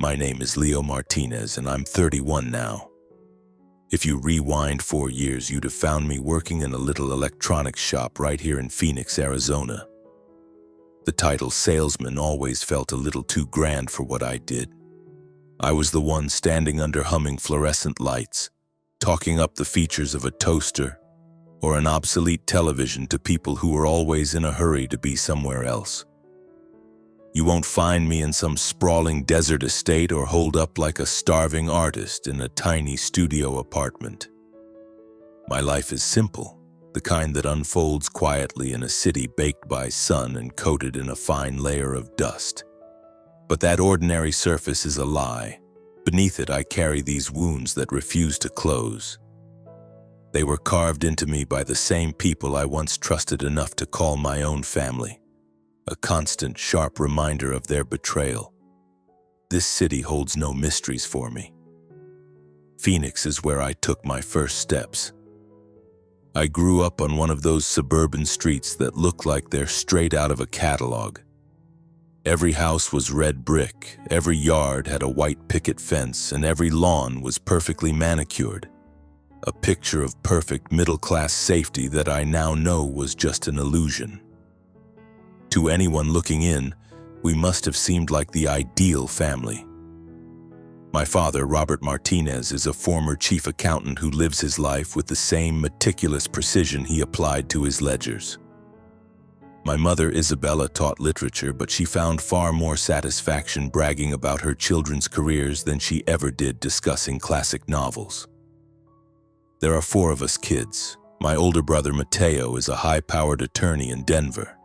My name is Leo Martinez, and I'm 31 now. If you rewind 4 years, you'd have found me working in a little electronics shop right here in Phoenix, Arizona. The title salesman always felt a little too grand for what I did. I was the one standing under humming fluorescent lights, talking up the features of a toaster or an obsolete television to people who were always in a hurry to be somewhere else. You won't find me in some sprawling desert estate or holed up like a starving artist in a tiny studio apartment. My life is simple, the kind that unfolds quietly in a city baked by sun and coated in a fine layer of dust. But that ordinary surface is a lie. Beneath it, I carry these wounds that refuse to close. They were carved into me by the same people I once trusted enough to call my own family, a constant, sharp reminder of their betrayal. This city holds no mysteries for me. Phoenix is where I took my first steps. I grew up on one of those suburban streets that look like they're straight out of a catalog. Every house was red brick, every yard had a white picket fence, and every lawn was perfectly manicured. A picture of perfect middle-class safety that I now know was just an illusion. To anyone looking in, we must have seemed like the ideal family. My father, Robert Martinez, is a former chief accountant who lives his life with the same meticulous precision he applied to his ledgers. My mother, Isabella, taught literature, but she found far more satisfaction bragging about her children's careers than she ever did discussing classic novels. There are 4 of us kids. My older brother, Mateo, is a high-powered attorney in Denver.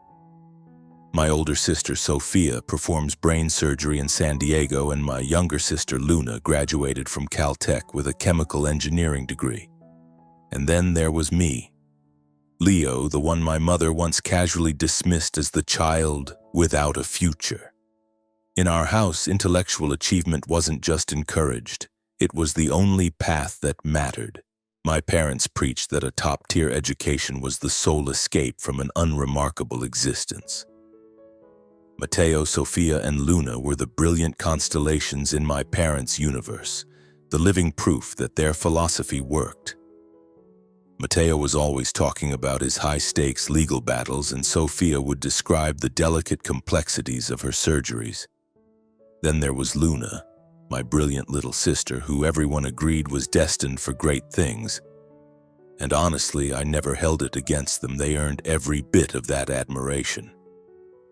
My older sister, Sophia, performs brain surgery in San Diego, and my younger sister, Luna, graduated from Caltech with a chemical engineering degree. And then there was me, Leo, the one my mother once casually dismissed as the child without a future. In our house, intellectual achievement wasn't just encouraged, it was the only path that mattered. My parents preached that a top-tier education was the sole escape from an unremarkable existence. Mateo, Sophia, and Luna were the brilliant constellations in my parents' universe, the living proof that their philosophy worked. Mateo was always talking about his high-stakes legal battles, and Sophia would describe the delicate complexities of her surgeries. Then there was Luna, my brilliant little sister, who everyone agreed was destined for great things. And honestly, I never held it against them. They earned every bit of that admiration.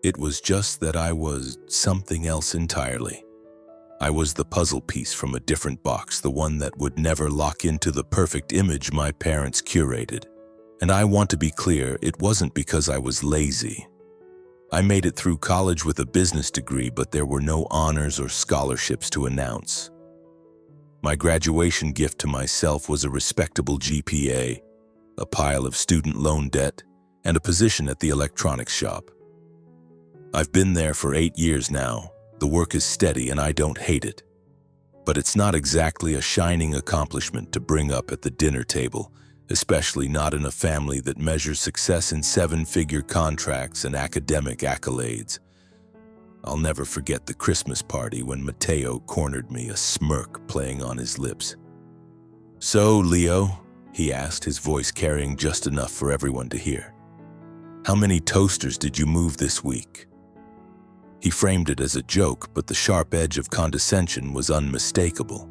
It was just that I was something else entirely. I was the puzzle piece from a different box, the one that would never lock into the perfect image my parents curated. And I want to be clear, it wasn't because I was lazy. I made it through college with a business degree, but there were no honors or scholarships to announce. My graduation gift to myself was a respectable GPA, a pile of student loan debt, and a position at the electronics shop. I've been there for 8 years now. The work is steady and I don't hate it. But it's not exactly a shining accomplishment to bring up at the dinner table, especially not in a family that measures success in 7-figure contracts and academic accolades. I'll never forget the Christmas party when Mateo cornered me, a smirk playing on his lips. "So, Leo," he asked, his voice carrying just enough for everyone to hear, "how many toasters did you move this week?" He framed it as a joke, but the sharp edge of condescension was unmistakable.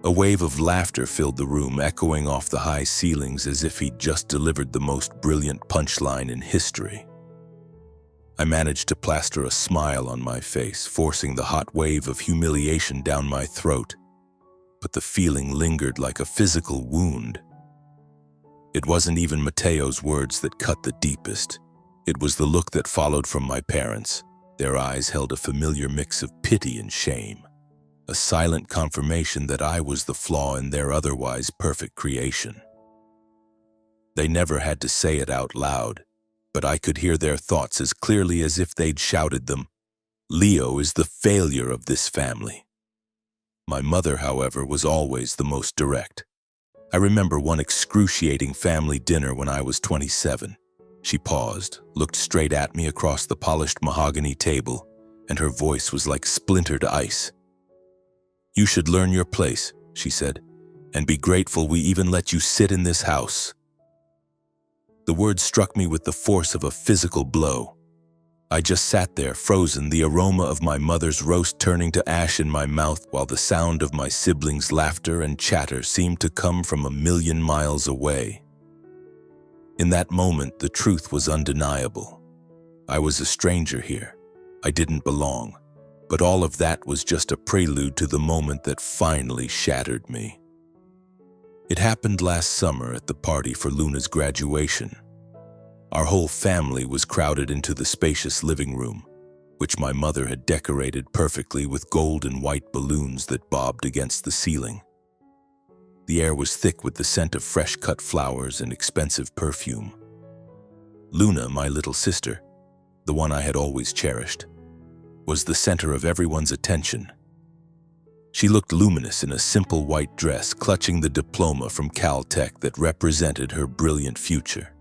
A wave of laughter filled the room, echoing off the high ceilings as if he'd just delivered the most brilliant punchline in history. I managed to plaster a smile on my face, forcing the hot wave of humiliation down my throat, but the feeling lingered like a physical wound. It wasn't even Mateo's words that cut the deepest. It was the look that followed from my parents. Their eyes held a familiar mix of pity and shame, a silent confirmation that I was the flaw in their otherwise perfect creation. They never had to say it out loud, but I could hear their thoughts as clearly as if they'd shouted them. "Leo is the failure of this family." My mother, however, was always the most direct. I remember one excruciating family dinner when I was 27. She paused, looked straight at me across the polished mahogany table, and her voice was like splintered ice. "You should learn your place," she said, "and be grateful we even let you sit in this house." The words struck me with the force of a physical blow. I just sat there, frozen, the aroma of my mother's roast turning to ash in my mouth, while the sound of my siblings' laughter and chatter seemed to come from a million miles away. In that moment, the truth was undeniable. I was a stranger here. I didn't belong. But all of that was just a prelude to the moment that finally shattered me. It happened last summer at the party for Luna's graduation. Our whole family was crowded into the spacious living room, which my mother had decorated perfectly with gold and white balloons that bobbed against the ceiling. The air was thick with the scent of fresh-cut flowers and expensive perfume. Luna, my little sister, the one I had always cherished, was the center of everyone's attention. She looked luminous in a simple white dress, clutching the diploma from Caltech that represented her brilliant future.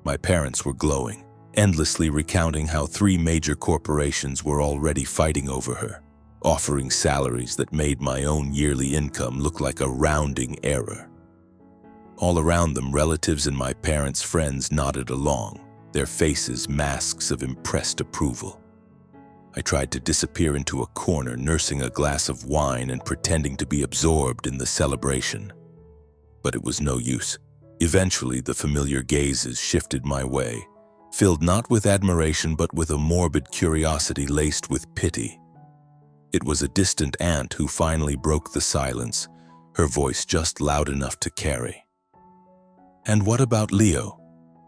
My parents were glowing, endlessly recounting how 3 major corporations were already fighting over her, offering salaries that made my own yearly income look like a rounding error. All around them, relatives and my parents' friends nodded along, their faces masks of impressed approval. I tried to disappear into a corner, nursing a glass of wine and pretending to be absorbed in the celebration. But it was no use. Eventually, the familiar gazes shifted my way, filled not with admiration but with a morbid curiosity laced with pity. It was a distant aunt who finally broke the silence, her voice just loud enough to carry. "And what about Leo?"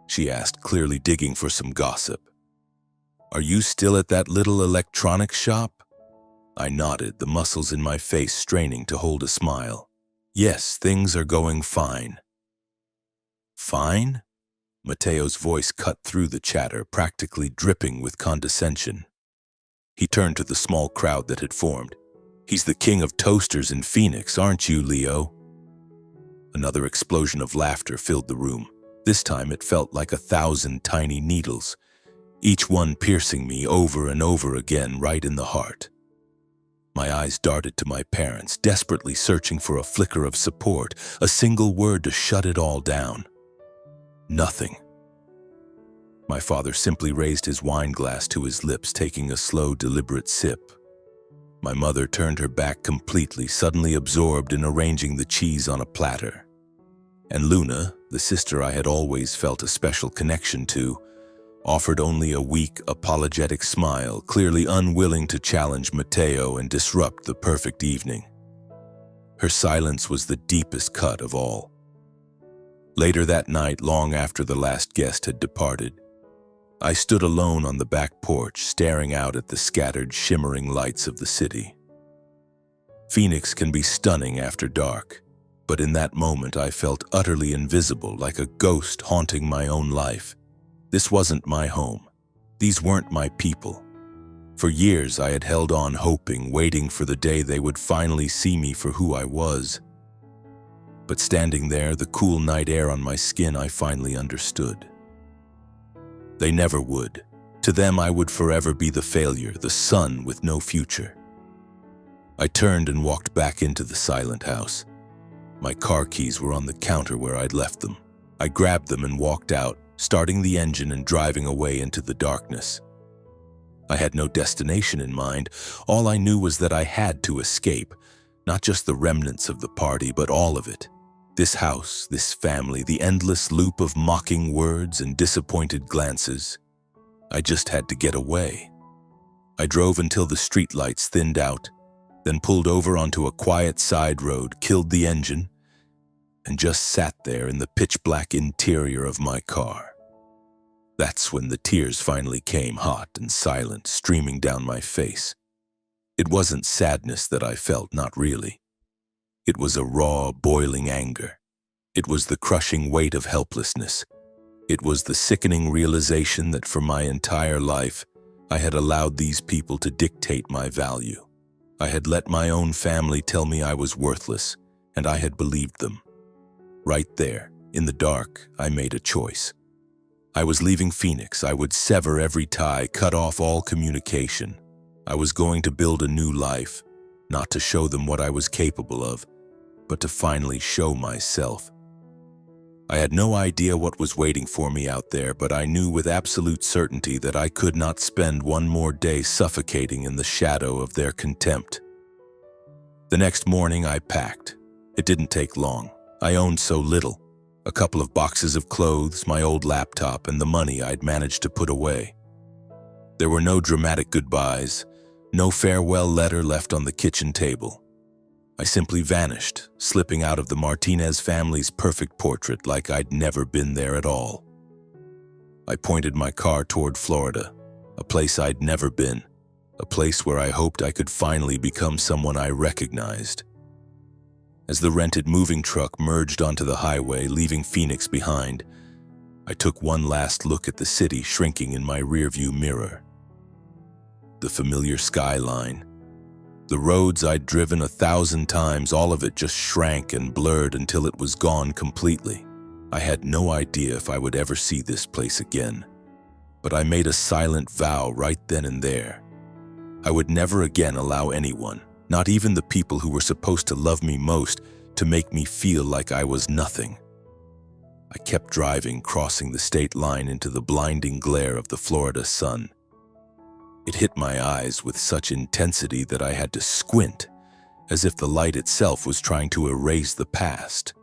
she asked, clearly digging for some gossip. "Are you still at that little electronics shop?" I nodded, the muscles in my face straining to hold a smile. "Yes, things are going fine." "Fine?" Mateo's voice cut through the chatter, practically dripping with condescension. He turned to the small crowd that had formed. "He's the king of toasters in Phoenix, aren't you, Leo?" Another explosion of laughter filled the room. This time it felt like 1,000 tiny needles, each one piercing me over and over again right in the heart. My eyes darted to my parents, desperately searching for a flicker of support, a single word to shut it all down. Nothing. My father simply raised his wine glass to his lips, taking a slow, deliberate sip. My mother turned her back completely, suddenly absorbed in arranging the cheese on a platter. And Luna, the sister I had always felt a special connection to, offered only a weak, apologetic smile, clearly unwilling to challenge Mateo and disrupt the perfect evening. Her silence was the deepest cut of all. Later that night, long after the last guest had departed, I stood alone on the back porch, staring out at the scattered, shimmering lights of the city. Phoenix can be stunning after dark, but in that moment I felt utterly invisible, like a ghost haunting my own life. This wasn't my home. These weren't my people. For years I had held on, hoping, waiting for the day they would finally see me for who I was. But standing there, the cool night air on my skin, I finally understood. They never would. To them, I would forever be the failure, the son with no future. I turned and walked back into the silent house. My car keys were on the counter where I'd left them. I grabbed them and walked out, starting the engine and driving away into the darkness. I had no destination in mind. All I knew was that I had to escape, not just the remnants of the party, but all of it. This house, this family, the endless loop of mocking words and disappointed glances. I just had to get away. I drove until the streetlights thinned out, then pulled over onto a quiet side road, killed the engine, and just sat there in the pitch-black interior of my car. That's when the tears finally came, hot and silent, streaming down my face. It wasn't sadness that I felt, not really. It was a raw, boiling anger. It was the crushing weight of helplessness. It was the sickening realization that for my entire life, I had allowed these people to dictate my value. I had let my own family tell me I was worthless, and I had believed them. Right there, in the dark, I made a choice. I was leaving Phoenix. I would sever every tie, cut off all communication. I was going to build a new life, not to show them what I was capable of, but to finally show myself. I had no idea what was waiting for me out there, but I knew with absolute certainty that I could not spend one more day suffocating in the shadow of their contempt. The next morning I packed. It didn't take long. I owned so little. A couple of boxes of clothes, my old laptop, and the money I'd managed to put away. There were no dramatic goodbyes, no farewell letter left on the kitchen table. I simply vanished, slipping out of the Martinez family's perfect portrait like I'd never been there at all. I pointed my car toward Florida, a place I'd never been, a place where I hoped I could finally become someone I recognized. As the rented moving truck merged onto the highway, leaving Phoenix behind, I took one last look at the city shrinking in my rearview mirror. The familiar skyline, the roads I'd driven 1,000 times, all of it just shrank and blurred until it was gone completely. I had no idea if I would ever see this place again, but I made a silent vow right then and there. I would never again allow anyone, not even the people who were supposed to love me most, to make me feel like I was nothing. I kept driving, crossing the state line into the blinding glare of the Florida sun. It hit my eyes with such intensity that I had to squint, as if the light itself was trying to erase the past.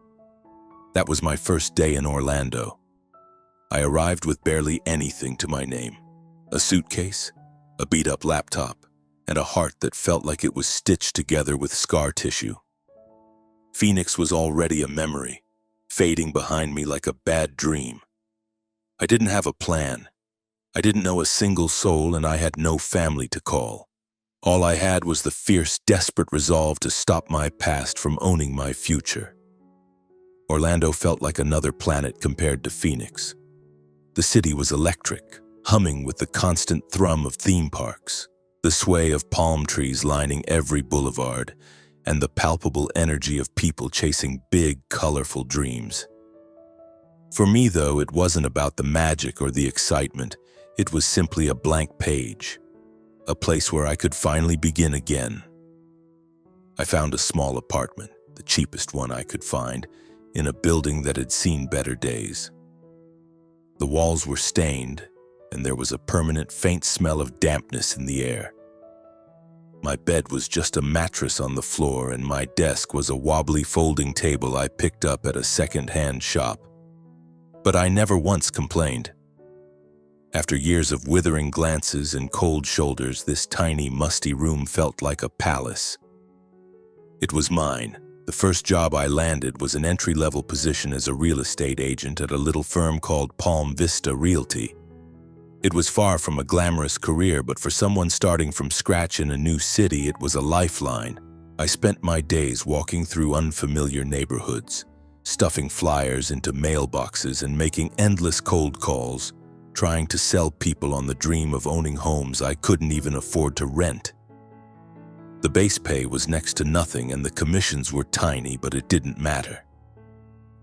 That was my first day in Orlando. I arrived with barely anything to my name: a suitcase, a beat-up laptop, and a heart that felt like it was stitched together with scar tissue. Phoenix was already a memory, fading behind me like a bad dream. I didn't have a plan. I didn't know a single soul, and I had no family to call. All I had was the fierce, desperate resolve to stop my past from owning my future. Orlando felt like another planet compared to Phoenix. The city was electric, humming with the constant thrum of theme parks, the sway of palm trees lining every boulevard, and the palpable energy of people chasing big, colorful dreams. For me, though, it wasn't about the magic or the excitement. It was simply a blank page, a place where I could finally begin again. I found a small apartment, the cheapest one I could find, in a building that had seen better days. The walls were stained, and there was a permanent faint smell of dampness in the air. My bed was just a mattress on the floor, and my desk was a wobbly folding table I picked up at a second-hand shop. But I never once complained. After years of withering glances and cold shoulders, this tiny, musty room felt like a palace. It was mine. The first job I landed was an entry-level position as a real estate agent at a little firm called Palm Vista Realty. It was far from a glamorous career, but for someone starting from scratch in a new city, it was a lifeline. I spent my days walking through unfamiliar neighborhoods, stuffing flyers into mailboxes and making endless cold calls, trying to sell people on the dream of owning homes I couldn't even afford to rent. The base pay was next to nothing, and the commissions were tiny, but it didn't matter.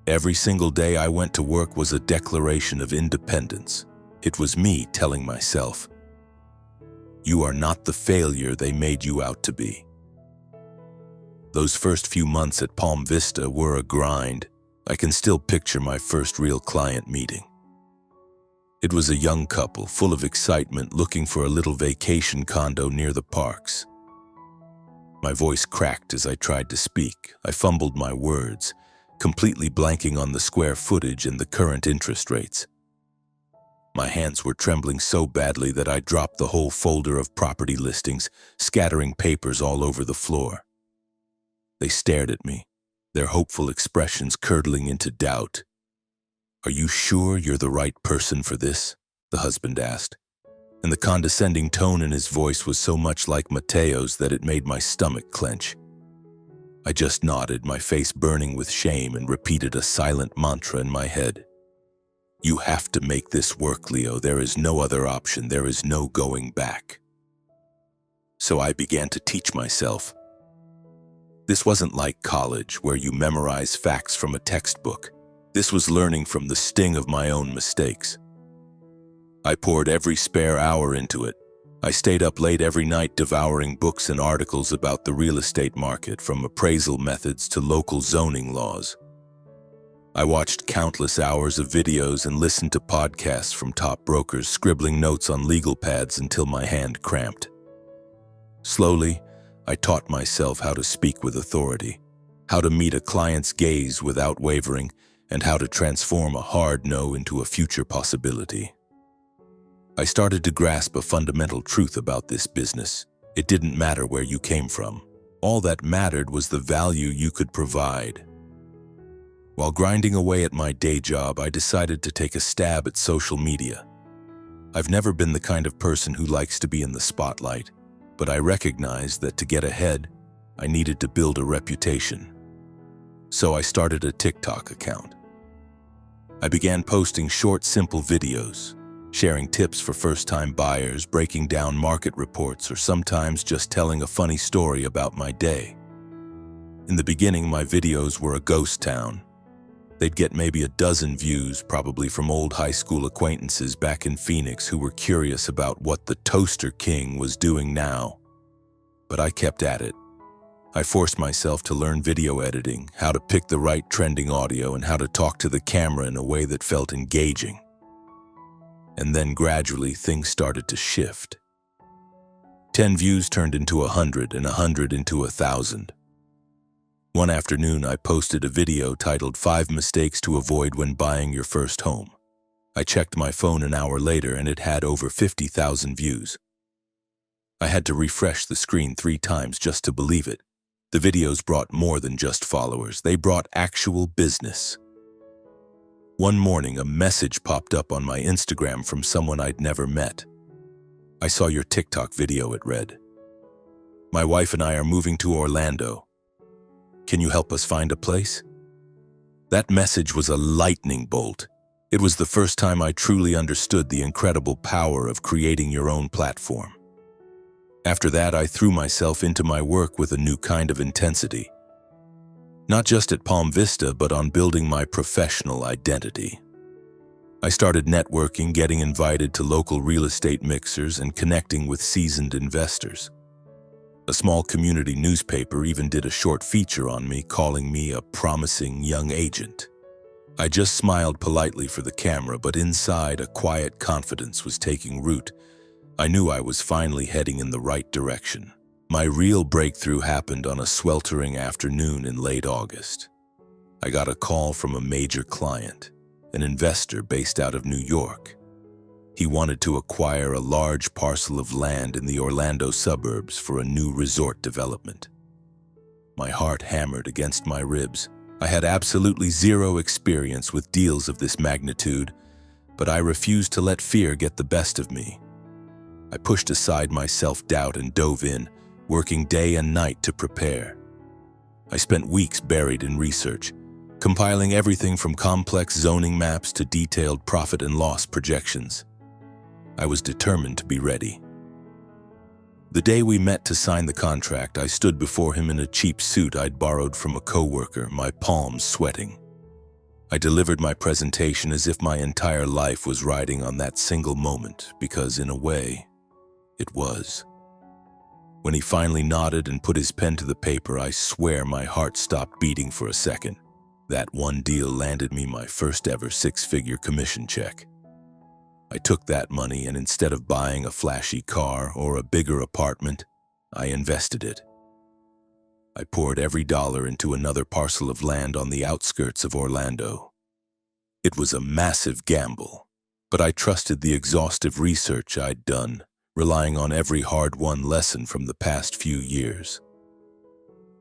Every single day I went to work was a declaration of independence. It was me telling myself, "You are not the failure they made you out to be." Those first few months at Palm Vista were a grind. I can still picture my first real client meeting. It was a young couple, full of excitement, looking for a little vacation condo near the parks. My voice cracked as I tried to speak. I fumbled my words, completely blanking on the square footage and the current interest rates. My hands were trembling so badly that I dropped the whole folder of property listings, scattering papers all over the floor. They stared at me, their hopeful expressions curdling into doubt. "Are you sure you're the right person for this?" the husband asked, and the condescending tone in his voice was so much like Mateo's that it made my stomach clench. I just nodded, my face burning with shame, and repeated a silent mantra in my head. "You have to make this work, Leo. There is no other option. There is no going back." So I began to teach myself. This wasn't like college, where you memorize facts from a textbook. This was learning from the sting of my own mistakes. I poured every spare hour into it, I stayed up late every night devouring books and articles about the real estate market, from appraisal methods to local zoning laws. I watched countless hours of videos and listened to podcasts from top brokers, scribbling notes on legal pads until my hand cramped. Slowly, I taught myself how to speak with authority, how to meet a client's gaze without wavering, and how to transform a hard no into a future possibility. I started to grasp a fundamental truth about this business. It didn't matter where you came from. All that mattered was the value you could provide. While grinding away at my day job, I decided to take a stab at social media. I've never been the kind of person who likes to be in the spotlight, but I recognized that to get ahead, I needed to build a reputation. So I started a TikTok account. I began posting short, simple videos, sharing tips for first-time buyers, breaking down market reports, or sometimes just telling a funny story about my day. In the beginning, my videos were a ghost town. They'd get maybe a dozen views, probably from old high school acquaintances back in Phoenix who were curious about what the Toaster King was doing now. But I kept at it. I forced myself to learn video editing, how to pick the right trending audio, and how to talk to the camera in a way that felt engaging. And then gradually things started to shift. 10 views turned into 100, and 100 into 1,000. One afternoon, I posted a video titled 5 Mistakes to Avoid When Buying Your First Home. I checked my phone an hour later and it had over 50,000 views. I had to refresh the screen 3 times just to believe it. The videos brought more than just followers. They brought actual business. One morning, a message popped up on my Instagram from someone I'd never met. "I saw your TikTok video," it read. "My wife and I are moving to Orlando. Can you help us find a place?" That message was a lightning bolt. It was the first time I truly understood the incredible power of creating your own platform. After that, I threw myself into my work with a new kind of intensity. Not just at Palm Vista, but on building my professional identity. I started networking, getting invited to local real estate mixers, and connecting with seasoned investors. A small community newspaper even did a short feature on me, calling me a promising young agent. I just smiled politely for the camera, but inside, a quiet confidence was taking root. I knew I was finally heading in the right direction. My real breakthrough happened on a sweltering afternoon in late August. I got a call from a major client, an investor based out of New York. He wanted to acquire a large parcel of land in the Orlando suburbs for a new resort development. My heart hammered against my ribs. I had absolutely zero experience with deals of this magnitude, but I refused to let fear get the best of me. I pushed aside my self-doubt and dove in, working day and night to prepare. I spent weeks buried in research, compiling everything from complex zoning maps to detailed profit and loss projections. I was determined to be ready. The day we met to sign the contract, I stood before him in a cheap suit I'd borrowed from a coworker, my palms sweating. I delivered my presentation as if my entire life was riding on that single moment, because in a way, it was. When he finally nodded and put his pen to the paper, I swear my heart stopped beating for a second. That one deal landed me my first ever 6-figure commission check. I took that money and instead of buying a flashy car or a bigger apartment, I invested it. I poured every dollar into another parcel of land on the outskirts of Orlando. It was a massive gamble, but I trusted the exhaustive research I'd done, relying on every hard-won lesson from the past few years.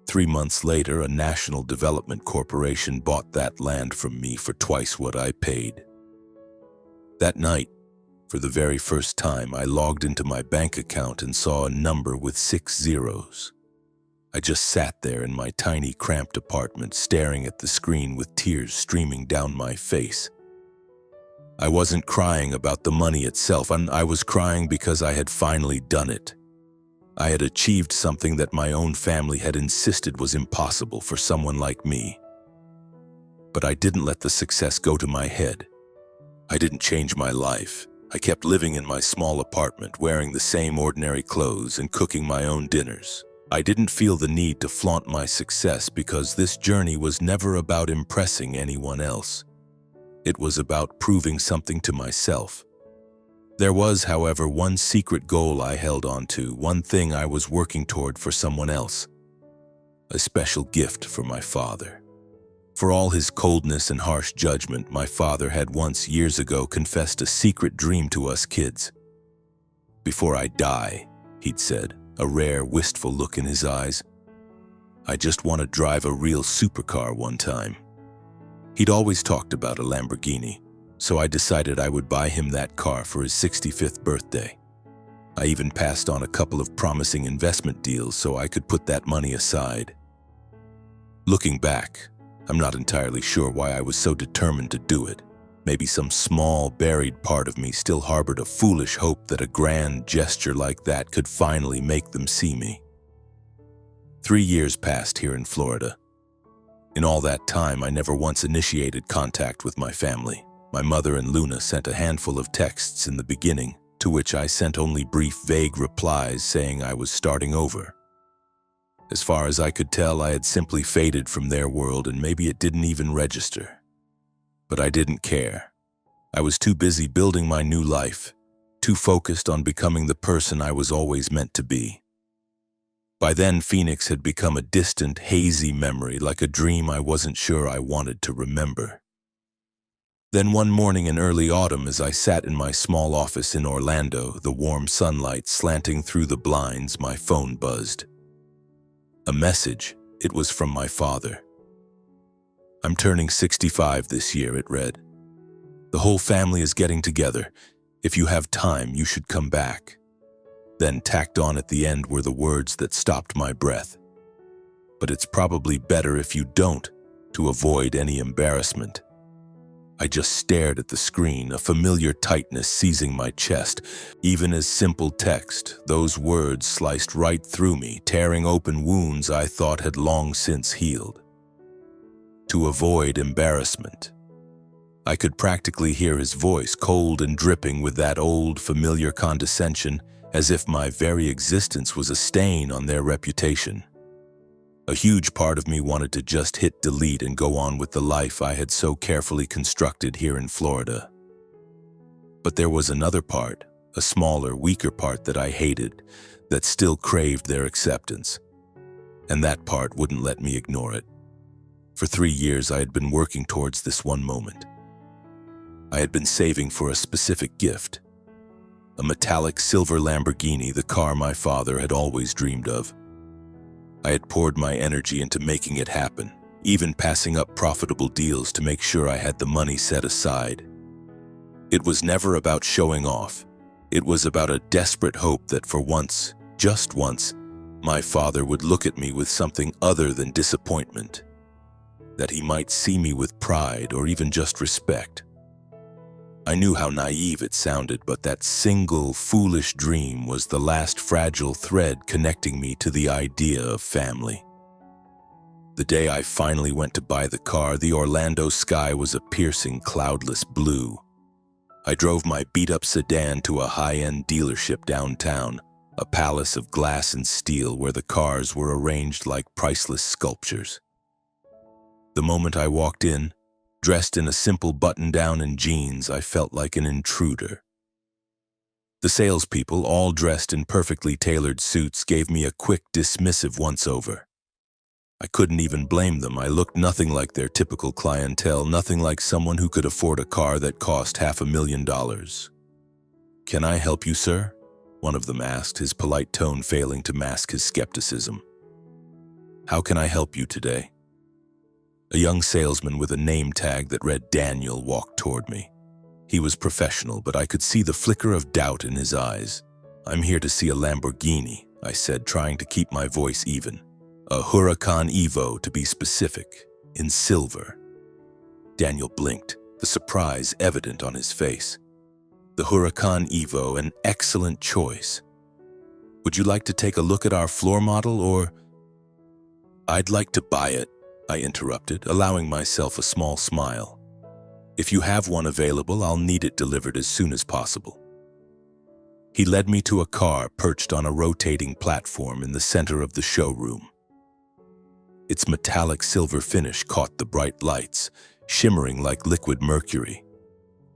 3 months later, a national development corporation bought that land from me for twice what I paid. That night, for the very first time, I logged into my bank account and saw a number with 6 zeros. I just sat there in my tiny, cramped apartment, staring at the screen with tears streaming down my face. I wasn't crying about the money itself, and I was crying because I had finally done it. I had achieved something that my own family had insisted was impossible for someone like me. But I didn't let the success go to my head. I didn't change my life. I kept living in my small apartment, wearing the same ordinary clothes and cooking my own dinners. I didn't feel the need to flaunt my success because this journey was never about impressing anyone else. It was about proving something to myself. There was, however, one secret goal I held on to, one thing I was working toward for someone else. A special gift for my father. For all his coldness and harsh judgment, my father had once years ago confessed a secret dream to us kids. "Before I die," he'd said, a rare, wistful look in his eyes, "I just want to drive a real supercar one time." He'd always talked about a Lamborghini, so I decided I would buy him that car for his 65th birthday. I even passed on a couple of promising investment deals so I could put that money aside. Looking back, I'm not entirely sure why I was so determined to do it. Maybe some small, buried part of me still harbored a foolish hope that a grand gesture like that could finally make them see me. 3 years passed here in Florida. In all that time, I never once initiated contact with my family. My mother and Luna sent a handful of texts in the beginning, to which I sent only brief, vague replies saying I was starting over. As far as I could tell, I had simply faded from their world, and maybe it didn't even register. But I didn't care. I was too busy building my new life, too focused on becoming the person I was always meant to be. By then, Phoenix had become a distant, hazy memory, like a dream I wasn't sure I wanted to remember. Then one morning in early autumn, as I sat in my small office in Orlando, the warm sunlight slanting through the blinds, my phone buzzed. A message. It was from my father. "I'm turning 65 this year," it read. "The whole family is getting together. If you have time, you should come back." Then tacked on at the end were the words that stopped my breath. "But it's probably better if you don't, to avoid any embarrassment." I just stared at the screen, a familiar tightness seizing my chest. Even as simple text, those words sliced right through me, tearing open wounds I thought had long since healed. To avoid embarrassment. I could practically hear his voice, cold and dripping with that old, familiar condescension, as if my very existence was a stain on their reputation. A huge part of me wanted to just hit delete and go on with the life I had so carefully constructed here in Florida. But there was another part, a smaller, weaker part that I hated, that still craved their acceptance. And that part wouldn't let me ignore it. For 3 years, I had been working towards this one moment. I had been saving for a specific gift. A metallic silver Lamborghini, the car my father had always dreamed of. I had poured my energy into making it happen, even passing up profitable deals to make sure I had the money set aside. It was never about showing off. It was about a desperate hope that for once, just once, my father would look at me with something other than disappointment. That he might see me with pride or even just respect. I knew how naive it sounded, but that single, foolish dream was the last fragile thread connecting me to the idea of family. The day I finally went to buy the car, the Orlando sky was a piercing, cloudless blue. I drove my beat-up sedan to a high-end dealership downtown, a palace of glass and steel where the cars were arranged like priceless sculptures. The moment I walked in, dressed in a simple button-down and jeans, I felt like an intruder. The salespeople, all dressed in perfectly tailored suits, gave me a quick, dismissive once-over. I couldn't even blame them. I looked nothing like their typical clientele, nothing like someone who could afford a car that cost $500,000. "Can I help you, sir?" one of them asked, his polite tone failing to mask his skepticism. "How can I help you today?" A young salesman with a name tag that read Daniel walked toward me. He was professional, but I could see the flicker of doubt in his eyes. "I'm here to see a Lamborghini," I said, trying to keep my voice even. "A Huracan Evo, to be specific, in silver." Daniel blinked, the surprise evident on his face. "The Huracan Evo, an excellent choice. Would you like to take a look at our floor model, or—" "I'd like to buy it," I interrupted, allowing myself a small smile. If you have one available, I'll need it delivered as soon as possible. He led me to a car perched on a rotating platform in the center of the showroom. Its metallic silver finish caught the bright lights, shimmering like liquid mercury.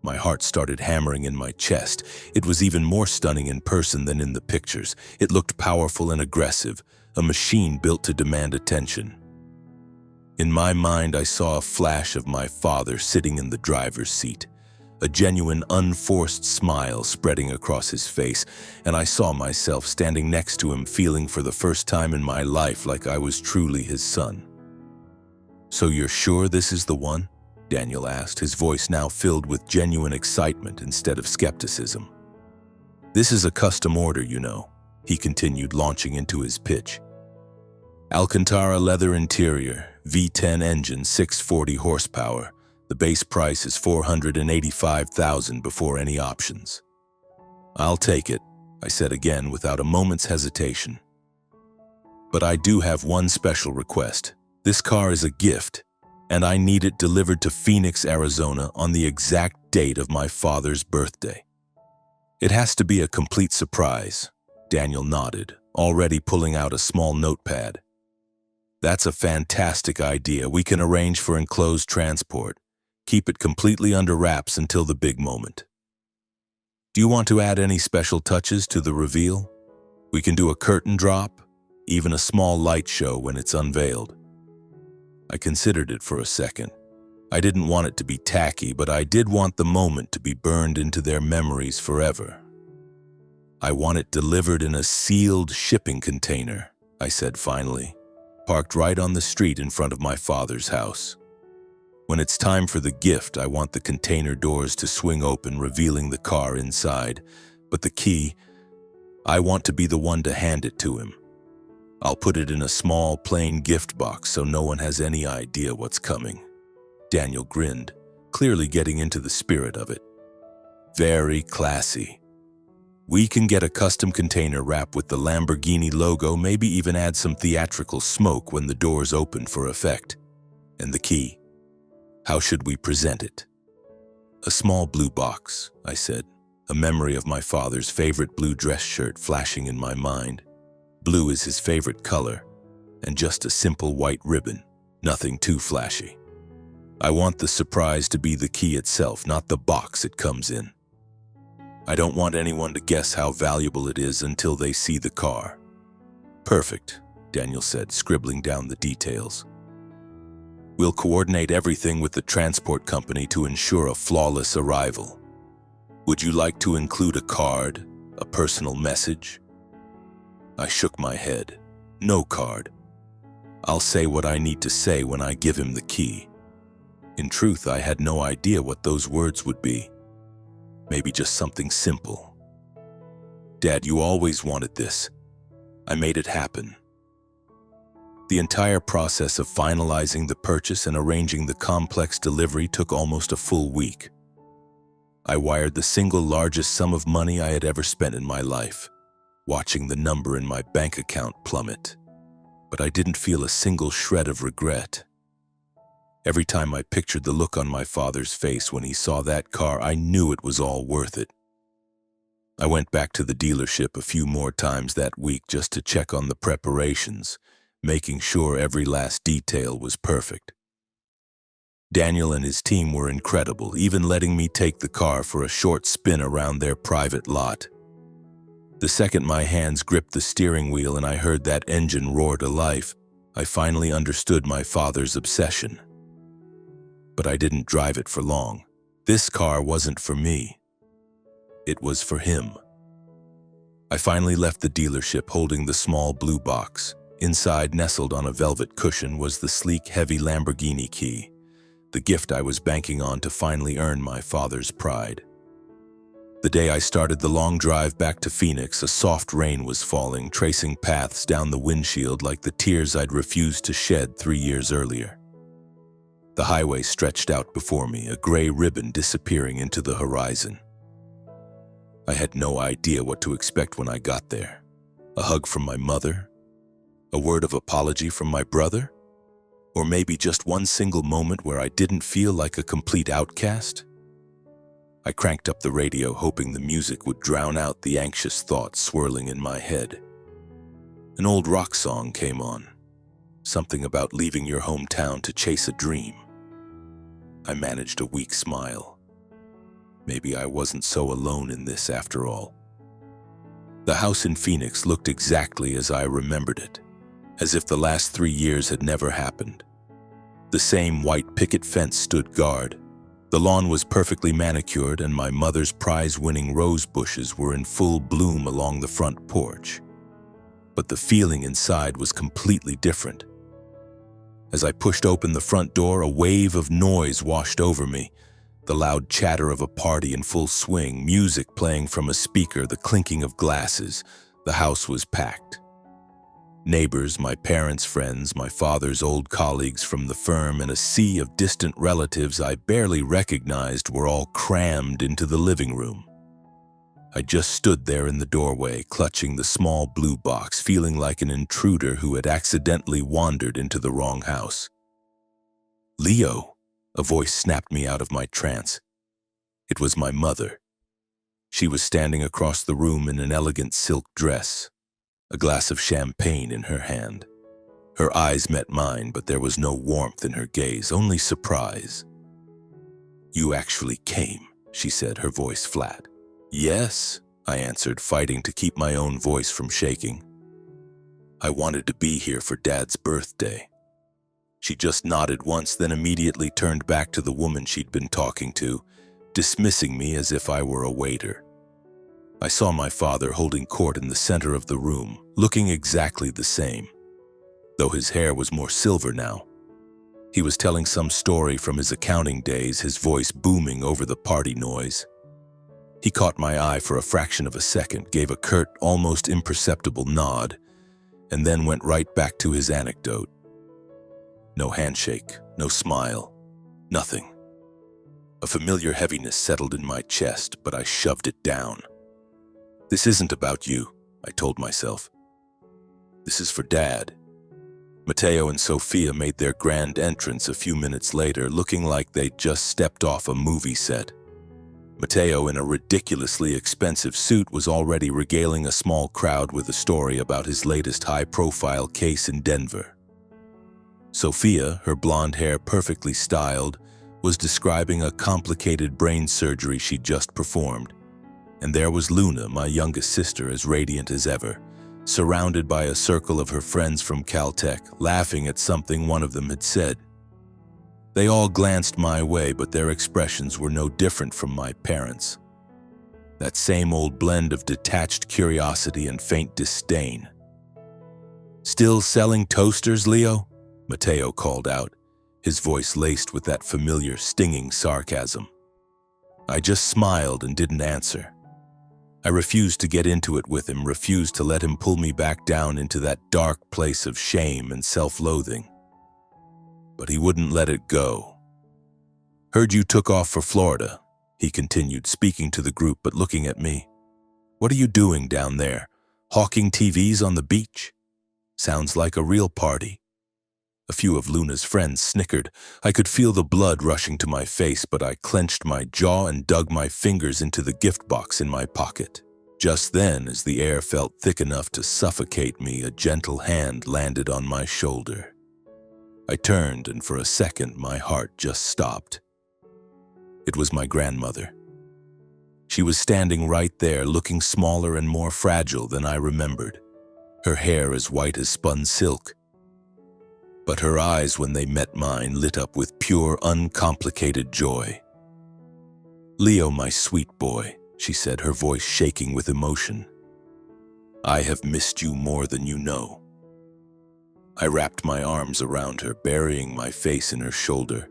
My heart started hammering in my chest. It was even more stunning in person than in the pictures. It looked powerful and aggressive, a machine built to demand attention. In my mind, I saw a flash of my father sitting in the driver's seat, a genuine, unforced smile spreading across his face, and I saw myself standing next to him, feeling for the first time in my life like I was truly his son. "So you're sure this is the one?" Daniel asked, his voice now filled with genuine excitement instead of skepticism. "This is a custom order, you know," he continued, launching into his pitch. "Alcantara leather interior, V10 engine, 640 horsepower. The base price is $485,000 before any options." "I'll take it," I said again without a moment's hesitation. "But I do have one special request. This car is a gift, and I need it delivered to Phoenix, Arizona on the exact date of my father's birthday. It has to be a complete surprise." Daniel nodded, already pulling out a small notepad. "That's a fantastic idea. We can arrange for enclosed transport. Keep it completely under wraps until the big moment. Do you want to add any special touches to the reveal? We can do a curtain drop, even a small light show when it's unveiled." I considered it for a second. I didn't want it to be tacky, but I did want the moment to be burned into their memories forever. "I want it delivered in a sealed shipping container," I said finally, "parked right on the street in front of my father's house. When it's time for the gift, I want the container doors to swing open, revealing the car inside. But the key, I want to be the one to hand it to him. I'll put it in a small, plain gift box so no one has any idea what's coming." Daniel grinned, clearly getting into the spirit of it. "Very classy. We can get a custom container wrap with the Lamborghini logo, maybe even add some theatrical smoke when the doors open for effect. And the key, how should we present it?" "A small blue box," I said, a memory of my father's favorite blue dress shirt flashing in my mind. Blue is his favorite color, and just a simple white ribbon, nothing too flashy. I want the surprise to be the key itself, not the box it comes in. I don't want anyone to guess how valuable it is until they see the car. "Perfect," Daniel said, scribbling down the details. "We'll coordinate everything with the transport company to ensure a flawless arrival. Would you like to include a card, a personal message?" I shook my head. "No card. I'll say what I need to say when I give him the key." In truth, I had no idea what those words would be. Maybe just something simple. "Dad, you always wanted this. I made it happen." The entire process of finalizing the purchase and arranging the complex delivery took almost a full week. I wired the single largest sum of money I had ever spent in my life, watching the number in my bank account plummet. But I didn't feel a single shred of regret. Every time I pictured the look on my father's face when he saw that car, I knew it was all worth it. I went back to the dealership a few more times that week just to check on the preparations, making sure every last detail was perfect. Daniel and his team were incredible, even letting me take the car for a short spin around their private lot. The second my hands gripped the steering wheel and I heard that engine roar to life, I finally understood my father's obsession. But I didn't drive it for long. This car wasn't for me. It was for him. I finally left the dealership holding the small blue box. Inside, nestled on a velvet cushion, was the sleek, heavy Lamborghini key, the gift I was banking on to finally earn my father's pride. The day I started the long drive back to Phoenix, a soft rain was falling, tracing paths down the windshield like the tears I'd refused to shed 3 years earlier. The highway stretched out before me, a gray ribbon disappearing into the horizon. I had no idea what to expect when I got there. A hug from my mother? A word of apology from my brother? Or maybe just one single moment where I didn't feel like a complete outcast? I cranked up the radio, hoping the music would drown out the anxious thoughts swirling in my head. An old rock song came on, something about leaving your hometown to chase a dream. I managed a weak smile. Maybe I wasn't so alone in this after all. The house in Phoenix looked exactly as I remembered it, as if the last 3 years had never happened. The same white picket fence stood guard. The lawn was perfectly manicured, and my mother's prize-winning rose bushes were in full bloom along the front porch. But the feeling inside was completely different. As I pushed open the front door, a wave of noise washed over me. The loud chatter of a party in full swing, music playing from a speaker, the clinking of glasses. The house was packed. Neighbors, my parents' friends, my father's old colleagues from the firm, and a sea of distant relatives I barely recognized were all crammed into the living room. I just stood there in the doorway, clutching the small blue box, feeling like an intruder who had accidentally wandered into the wrong house. "Leo," a voice snapped me out of my trance. It was my mother. She was standing across the room in an elegant silk dress, a glass of champagne in her hand. Her eyes met mine, but there was no warmth in her gaze, only surprise. "You actually came," she said, her voice flat. "Yes," I answered, fighting to keep my own voice from shaking. "I wanted to be here for Dad's birthday." She just nodded once, then immediately turned back to the woman she'd been talking to, dismissing me as if I were a waiter. I saw my father holding court in the center of the room, looking exactly the same, though his hair was more silver now. He was telling some story from his accounting days, his voice booming over the party noise. He caught my eye for a fraction of a second, gave a curt, almost imperceptible nod, and then went right back to his anecdote. No handshake, no smile, nothing. A familiar heaviness settled in my chest, but I shoved it down. "This isn't about you," I told myself. "This is for Dad." Matteo and Sophia made their grand entrance a few minutes later, looking like they'd just stepped off a movie set. Matteo, in a ridiculously expensive suit, was already regaling a small crowd with a story about his latest high-profile case in Denver. Sophia, her blonde hair perfectly styled, was describing a complicated brain surgery she'd just performed. And there was Luna, my youngest sister, as radiant as ever, surrounded by a circle of her friends from Caltech, laughing at something one of them had said. They all glanced my way, but their expressions were no different from my parents'. That same old blend of detached curiosity and faint disdain. "Still selling toasters, Leo?" Matteo called out, his voice laced with that familiar, stinging sarcasm. I just smiled and didn't answer. I refused to get into it with him, refused to let him pull me back down into that dark place of shame and self-loathing. But he wouldn't let it go. "Heard you took off for Florida," he continued, speaking to the group but looking at me. "What are you doing down there? Hawking TVs on the beach? Sounds like a real party." A few of Luna's friends snickered. I could feel the blood rushing to my face, but I clenched my jaw and dug my fingers into the gift box in my pocket. Just then, as the air felt thick enough to suffocate me, a gentle hand landed on my shoulder. I turned, and for a second, my heart just stopped. It was my grandmother. She was standing right there, looking smaller and more fragile than I remembered, her hair as white as spun silk. But her eyes, when they met mine, lit up with pure, uncomplicated joy. "Leo, my sweet boy," she said, her voice shaking with emotion. "I have missed you more than you know." I wrapped my arms around her, burying my face in her shoulder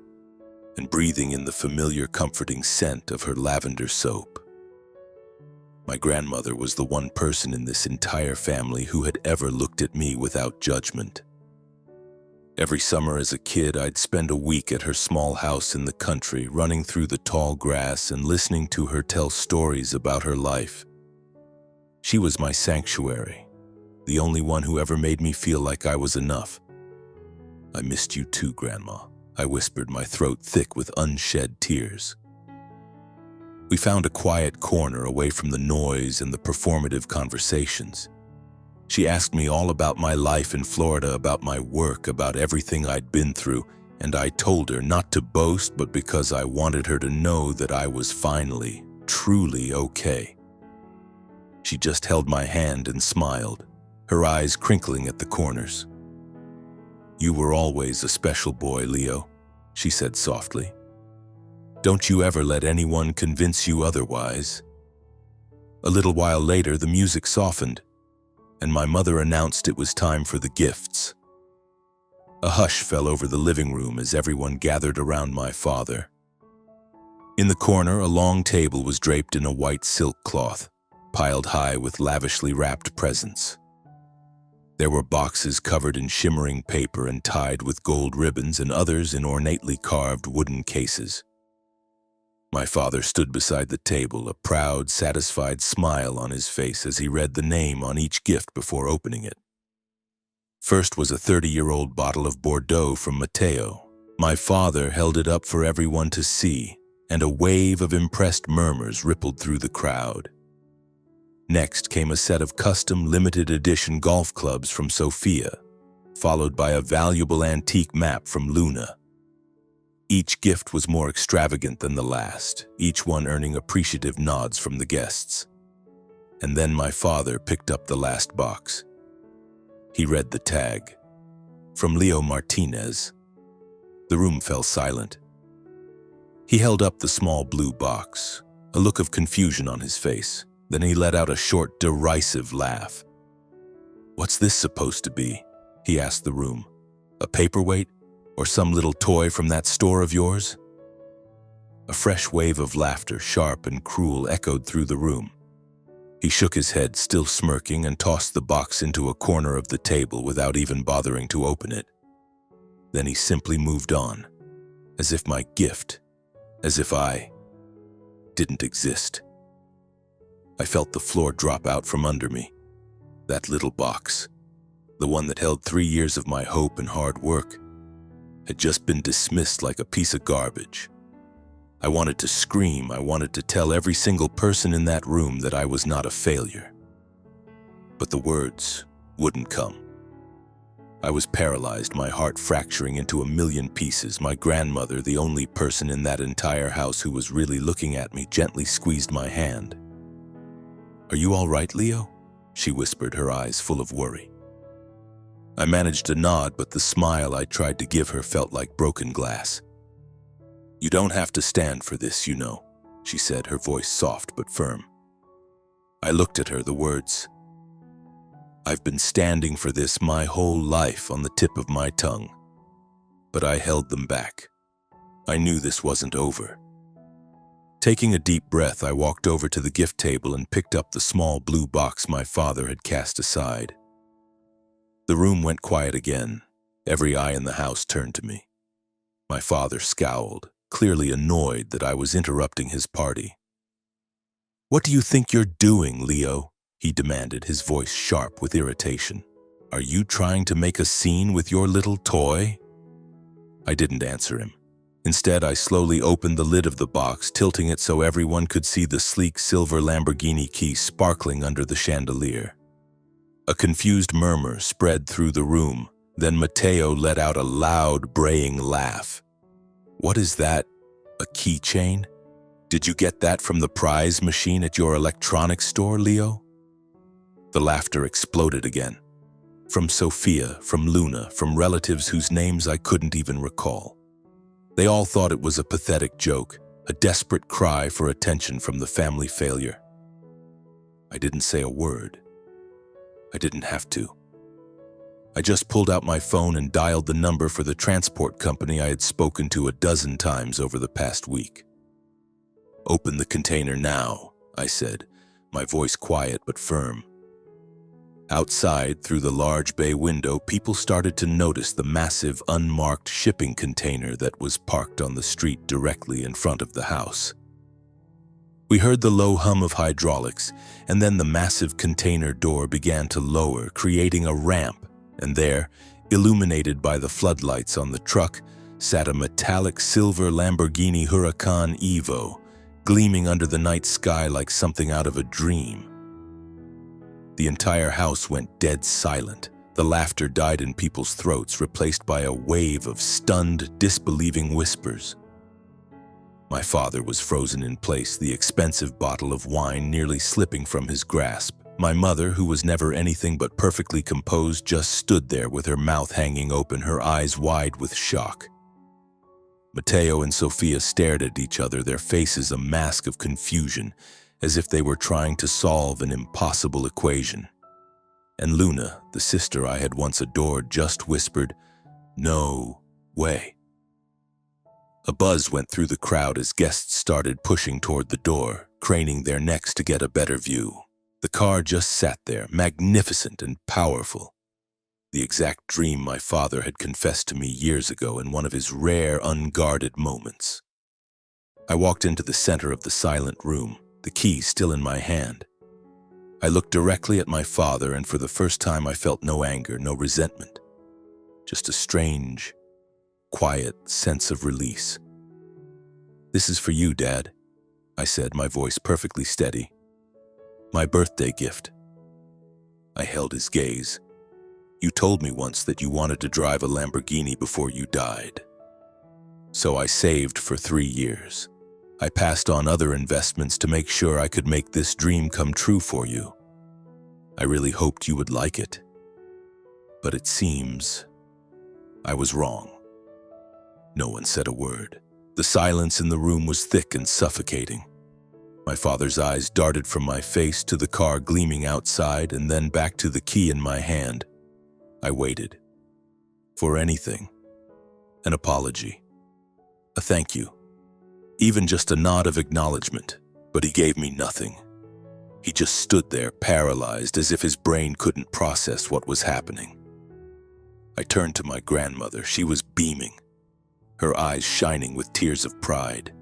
and breathing in the familiar, comforting scent of her lavender soap. My grandmother was the one person in this entire family who had ever looked at me without judgment. Every summer as a kid, I'd spend a week at her small house in the country, running through the tall grass and listening to her tell stories about her life. She was my sanctuary, the only one who ever made me feel like I was enough. "I missed you too, Grandma," I whispered, my throat thick with unshed tears. We found a quiet corner away from the noise and the performative conversations. She asked me all about my life in Florida, about my work, about everything I'd been through, and I told her not to boast, but because I wanted her to know that I was finally, truly okay. She just held my hand and smiled, her eyes crinkling at the corners. "You were always a special boy, Leo," she said softly. "Don't you ever let anyone convince you otherwise." A little while later, the music softened, and my mother announced it was time for the gifts. A hush fell over the living room as everyone gathered around my father. In the corner, a long table was draped in a white silk cloth, piled high with lavishly wrapped presents. There were boxes covered in shimmering paper and tied with gold ribbons, and others in ornately carved wooden cases. My father stood beside the table, a proud, satisfied smile on his face as he read the name on each gift before opening it. First was a 30-year-old bottle of Bordeaux from Matteo. My father held it up for everyone to see, and a wave of impressed murmurs rippled through the crowd. Next came a set of custom limited edition golf clubs from Sophia, followed by a valuable antique map from Luna. Each gift was more extravagant than the last, each one earning appreciative nods from the guests. And then my father picked up the last box. He read the tag, "From Leo Martinez." The room fell silent. He held up the small blue box, a look of confusion on his face. Then he let out a short, derisive laugh. "What's this supposed to be?" he asked the room. "A paperweight? Or some little toy from that store of yours?" A fresh wave of laughter, sharp and cruel, echoed through the room. He shook his head, still smirking, and tossed the box into a corner of the table without even bothering to open it. Then he simply moved on, as if my gift, as if I didn't exist. I felt the floor drop out from under me. That little box, the one that held 3 years of my hope and hard work, had just been dismissed like a piece of garbage. I wanted to scream. I wanted to tell every single person in that room that I was not a failure. But the words wouldn't come. I was paralyzed, my heart fracturing into a million pieces. My grandmother, the only person in that entire house who was really looking at me, gently squeezed my hand. "Are you all right, Leo?" she whispered, her eyes full of worry. I managed to nod, but the smile I tried to give her felt like broken glass. "You don't have to stand for this, you know," she said, her voice soft but firm. I looked at her, the words, "I've been standing for this my whole life," on the tip of my tongue. But I held them back. I knew this wasn't over. Taking a deep breath, I walked over to the gift table and picked up the small blue box my father had cast aside. The room went quiet again. Every eye in the house turned to me. My father scowled, clearly annoyed that I was interrupting his party. "What do you think you're doing, Leo?" he demanded, his voice sharp with irritation. "Are you trying to make a scene with your little toy?" I didn't answer him. Instead, I slowly opened the lid of the box, tilting it so everyone could see the sleek silver Lamborghini key sparkling under the chandelier. A confused murmur spread through the room. Then Matteo let out a loud, braying laugh. "What is that? A keychain? Did you get that from the prize machine at your electronics store, Leo?" The laughter exploded again. From Sophia, from Luna, from relatives whose names I couldn't even recall. They all thought it was a pathetic joke, a desperate cry for attention from the family failure. I didn't say a word. I didn't have to. I just pulled out my phone and dialed the number for the transport company I had spoken to a dozen times over the past week. "Open the container now," I said, my voice quiet but firm. Outside, through the large bay window, people started to notice the massive, unmarked shipping container that was parked on the street directly in front of the house. We heard the low hum of hydraulics, and then the massive container door began to lower, creating a ramp, and there, Illuminated by the floodlights on the truck sat a metallic silver Lamborghini Huracan Evo, gleaming under the night sky like something out of a dream. The entire house went dead silent. The laughter died in people's throats, replaced by a wave of stunned, disbelieving whispers. My father was frozen in place, the expensive bottle of wine nearly slipping from his grasp. My mother, who was never anything but perfectly composed, just stood there with her mouth hanging open, her eyes wide with shock. Matteo and Sophia stared at each other, their faces a mask of confusion, as if they were trying to solve an impossible equation. And Luna, the sister I had once adored, just whispered, "No way." A buzz went through the crowd as guests started pushing toward the door, craning their necks to get a better view. The car just sat there, magnificent and powerful. The exact dream my father had confessed to me years ago in one of his rare, unguarded moments. I walked into the center of the silent room, the key still in my hand. I looked directly at my father, and for the first time I felt no anger, no resentment. Just a strange, quiet sense of release. "This is for you, Dad," I said, my voice perfectly steady. "My birthday gift." I held his gaze. "You told me once that you wanted to drive a Lamborghini before you died. So I saved for 3 years. I passed on other investments to make sure I could make this dream come true for you. I really hoped you would like it. But it seems I was wrong." No one said a word. The silence in the room was thick and suffocating. My father's eyes darted from my face to the car gleaming outside and then back to the key in my hand. I waited. For anything. An apology. A thank you. Even just a nod of acknowledgement. But he gave me nothing. He just stood there, paralyzed, as if his brain couldn't process what was happening. I turned to my grandmother. She was beaming, her eyes shining with tears of pride.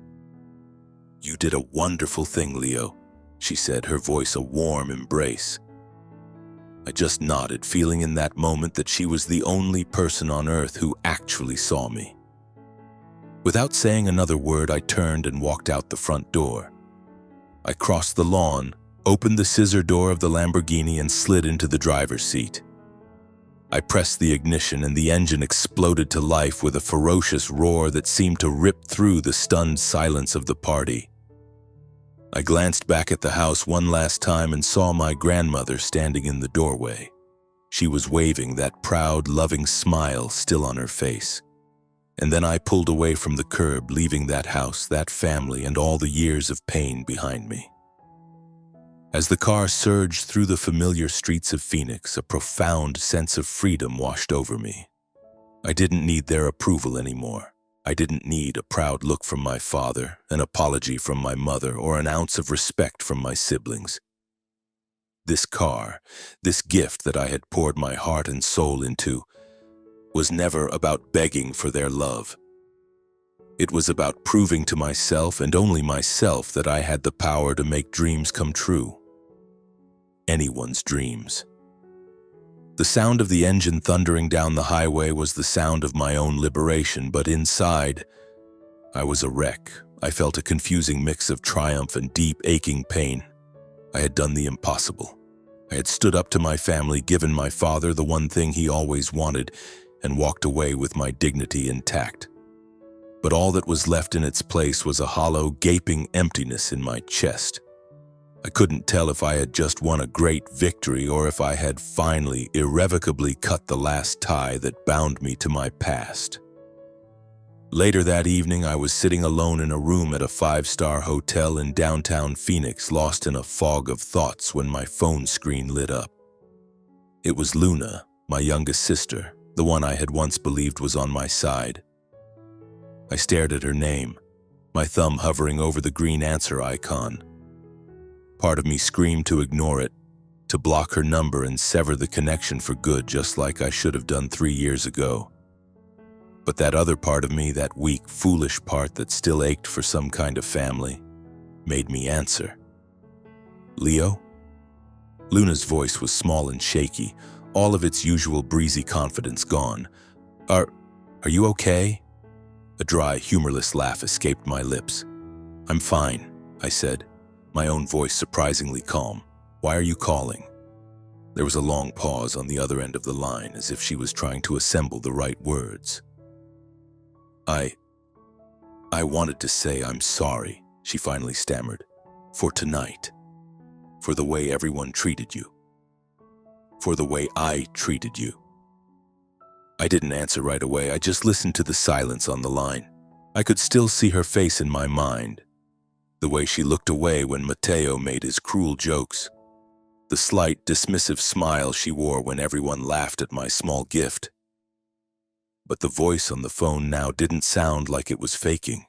"You did a wonderful thing, Leo," she said, her voice a warm embrace. I just nodded, feeling in that moment that she was the only person on earth who actually saw me. Without saying another word, I turned and walked out the front door. I crossed the lawn, opened the scissor door of the Lamborghini, and slid into the driver's seat. I pressed the ignition, and the engine exploded to life with a ferocious roar that seemed to rip through the stunned silence of the party. I glanced back at the house one last time and saw my grandmother standing in the doorway. She was waving, that proud, loving smile still on her face. And then I pulled away from the curb, leaving that house, that family, and all the years of pain behind me. As the car surged through the familiar streets of Phoenix, a profound sense of freedom washed over me. I didn't need their approval anymore. I didn't need a proud look from my father, an apology from my mother, or an ounce of respect from my siblings. This car, this gift that I had poured my heart and soul into, was never about begging for their love. It was about proving to myself, and only myself, that I had the power to make dreams come true. Anyone's dreams. The sound of the engine thundering down the highway was the sound of my own liberation, but inside, I was a wreck. I felt a confusing mix of triumph and deep, aching pain. I had done the impossible. I had stood up to my family, given my father the one thing he always wanted, and walked away with my dignity intact. But all that was left in its place was a hollow, gaping emptiness in my chest. I couldn't tell if I had just won a great victory or if I had finally, irrevocably cut the last tie that bound me to my past. Later that evening, I was sitting alone in a room at a 5-star hotel in downtown Phoenix, lost in a fog of thoughts when my phone screen lit up. It was Luna, my youngest sister, the one I had once believed was on my side. I stared at her name, my thumb hovering over the green answer icon. Part of me screamed to ignore it, to block her number and sever the connection for good, just like I should have done 3 years ago. But that other part of me, that weak, foolish part that still ached for some kind of family, made me answer. "Leo?" Luna's voice was small and shaky, all of its usual breezy confidence gone. Are you okay?" A dry, humorless laugh escaped my lips. "I'm fine," I said, my own voice surprisingly calm. "Why are you calling?" There was a long pause on the other end of the line, as if she was trying to assemble the right words. I wanted to say I'm sorry," she finally stammered, "for tonight, for the way everyone treated you, for the way I treated you." I didn't answer right away. I just listened to the silence on the line. I could still see her face in my mind, the way she looked away when Matteo made his cruel jokes, the slight, dismissive smile she wore when everyone laughed at my small gift. But the voice on the phone now didn't sound like it was faking.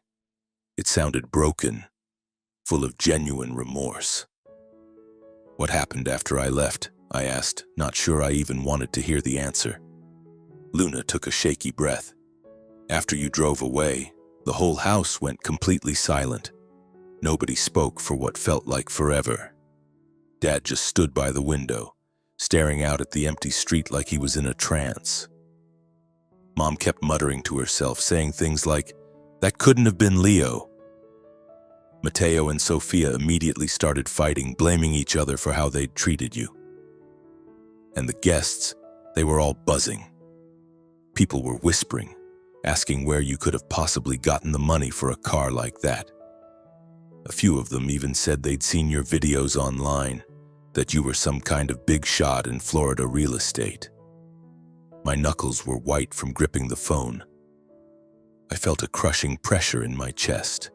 It sounded broken, full of genuine remorse. "What happened after I left?" I asked, not sure I even wanted to hear the answer. Luna took a shaky breath. "After you drove away, the whole house went completely silent. Nobody spoke for what felt like forever. Dad just stood by the window, staring out at the empty street like he was in a trance. Mom kept muttering to herself, saying things like, 'That couldn't have been Leo.' Matteo and Sophia immediately started fighting, blaming each other for how they'd treated you. And the guests, they were all buzzing. People were whispering, asking where you could have possibly gotten the money for a car like that. A few of them even said they'd seen your videos online, that you were some kind of big shot in Florida real estate." My knuckles were white from gripping the phone. I felt a crushing pressure in my chest.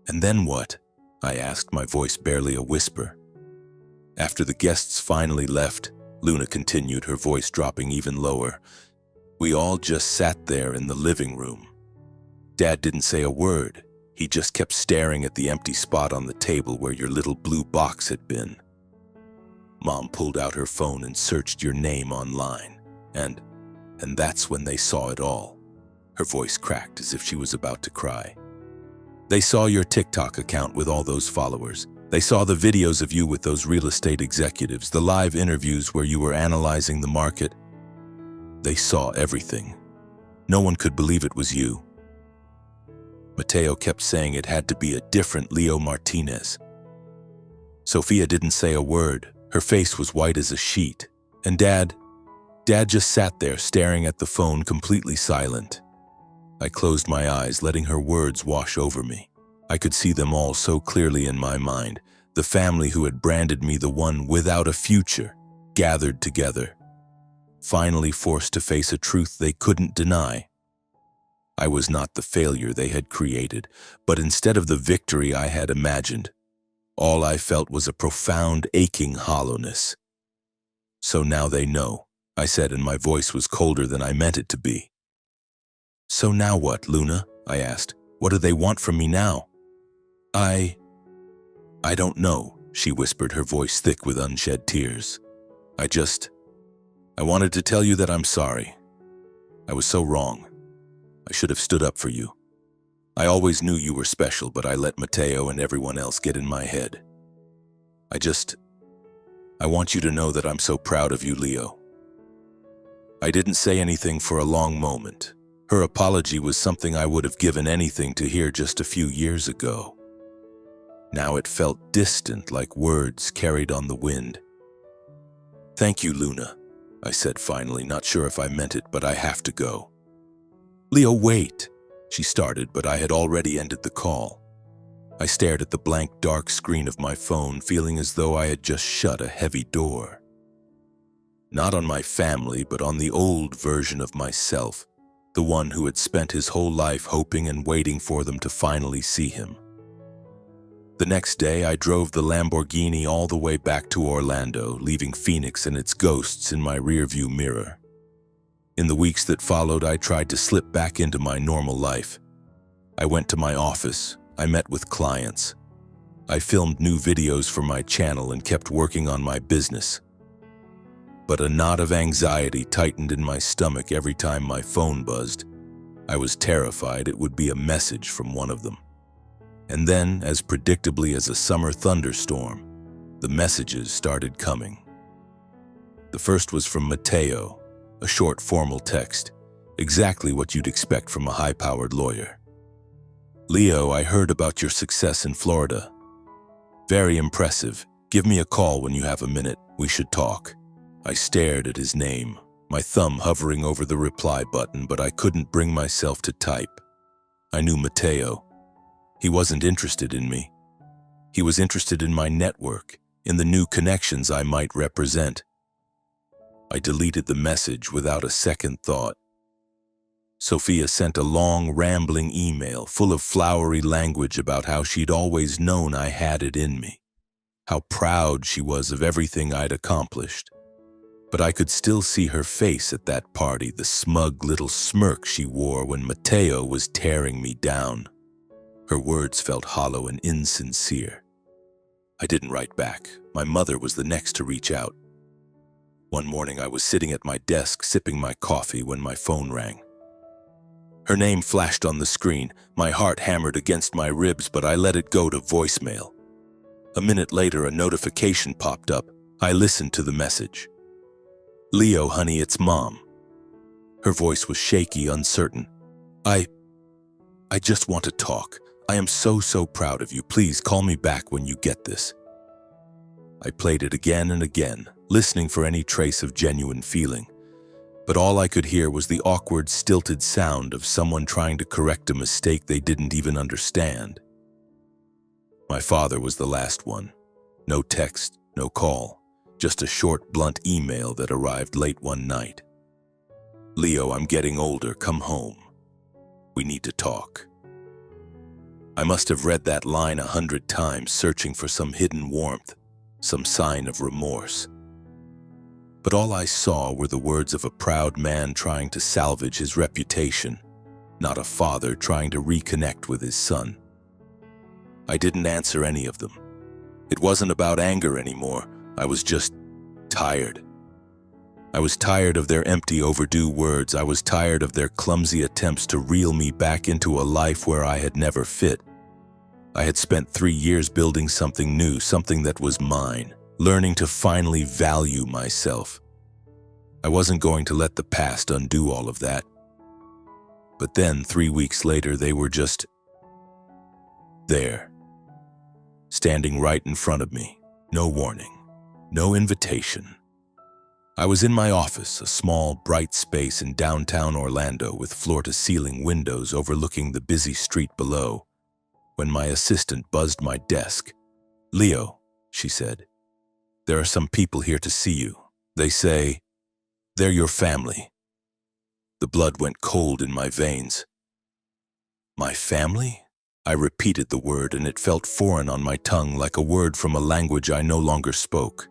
"And then what?" I asked, my voice barely a whisper. "After the guests finally left," Luna continued, her voice dropping even lower, "we all just sat there in the living room. Dad didn't say a word. He just kept staring at the empty spot on the table where your little blue box had been. Mom pulled out her phone and searched your name online, and that's when they saw it all." Her voice cracked as if she was about to cry. "They saw your TikTok account with all those followers. They saw the videos of you with those real estate executives, the live interviews where you were analyzing the market. They saw everything. No one could believe it was you. Matteo kept saying it had to be a different Leo Martinez. Sophia didn't say a word. Her face was white as a sheet. And Dad just sat there staring at the phone, completely silent. I closed my eyes, letting her words wash over me. I could see them all so clearly in my mind. The family who had branded me the one without a future, gathered together, finally forced to face a truth they couldn't deny. I was not the failure they had created, but instead of the victory I had imagined, all I felt was a profound, aching hollowness. "So now they know," I said, and my voice was colder than I meant it to be. "So now what, Luna?" I asked. "What do they want from me now?" I don't know," she whispered, her voice thick with unshed tears. I wanted to tell you that I'm sorry. I was so wrong. I should have stood up for you. I always knew you were special, but I let Matteo and everyone else get in my head. I want you to know that I'm so proud of you, Leo." I didn't say anything for a long moment. Her apology was something I would have given anything to hear just a few years ago. Now it felt distant, like words carried on the wind. "Thank you, Luna," I said finally, not sure if I meant it, but I have to go. "Leo, wait," she started, but I had already ended the call. I stared at the blank, dark screen of my phone, feeling as though I had just shut a heavy door. Not on my family, but on the old version of myself, the one who had spent his whole life hoping and waiting for them to finally see him. The next day, I drove the Lamborghini all the way back to Orlando, leaving Phoenix and its ghosts in my rearview mirror. In the weeks that followed, I tried to slip back into my normal life. I went to my office. I met with clients. I filmed new videos for my channel and kept working on my business. But a knot of anxiety tightened in my stomach every time my phone buzzed. I was terrified it would be a message from one of them. And then, as predictably as a summer thunderstorm, the messages started coming. The first was from Mateo, a short formal text, exactly what you'd expect from a high-powered lawyer. Leo, I heard about your success in Florida. Very impressive. Give me a call when you have a minute. We should talk. I stared at his name, my thumb hovering over the reply button, but I couldn't bring myself to type. I knew Mateo. He wasn't interested in me. He was interested in my network, in the new connections I might represent. I deleted the message without a second thought. Sophia sent a long, rambling email full of flowery language about how she'd always known I had it in me, how proud she was of everything I'd accomplished. But I could still see her face at that party, the smug little smirk she wore when Mateo was tearing me down. Her words felt hollow and insincere. I didn't write back. My mother was the next to reach out. One morning I was sitting at my desk sipping my coffee when my phone rang. Her name flashed on the screen. My heart hammered against my ribs, but I let it go to voicemail. A minute later, a notification popped up. I listened to the message. Leo, honey, it's Mom. Her voice was shaky, uncertain. I just want to talk. I am so proud of you. Please call me back when you get this. I played it again and again, listening for any trace of genuine feeling. But all I could hear was the awkward, stilted sound of someone trying to correct a mistake they didn't even understand. My father was the last one. No text, no call, just a short, blunt email that arrived late one night. Leo, I'm getting older. Come home. We need to talk. I must have read that line 100 times, searching for some hidden warmth, some sign of remorse. But all I saw were the words of a proud man trying to salvage his reputation, not a father trying to reconnect with his son. I didn't answer any of them. It wasn't about anger anymore. I was just tired. I was tired of their empty, overdue words. I was tired of their clumsy attempts to reel me back into a life where I had never fit. I had spent 3 years building something new, something that was mine, learning to finally value myself. I wasn't going to let the past undo all of that. But then, 3 weeks later, they were just there, standing right in front of me. No warning, no invitation. I was in my office, a small, bright space in downtown Orlando with floor-to-ceiling windows overlooking the busy street below, when my assistant buzzed my desk. Leo, she said, there are some people here to see you. They say they're your family. The blood went cold in my veins. My family? I repeated the word, and it felt foreign on my tongue, like a word from a language I no longer spoke.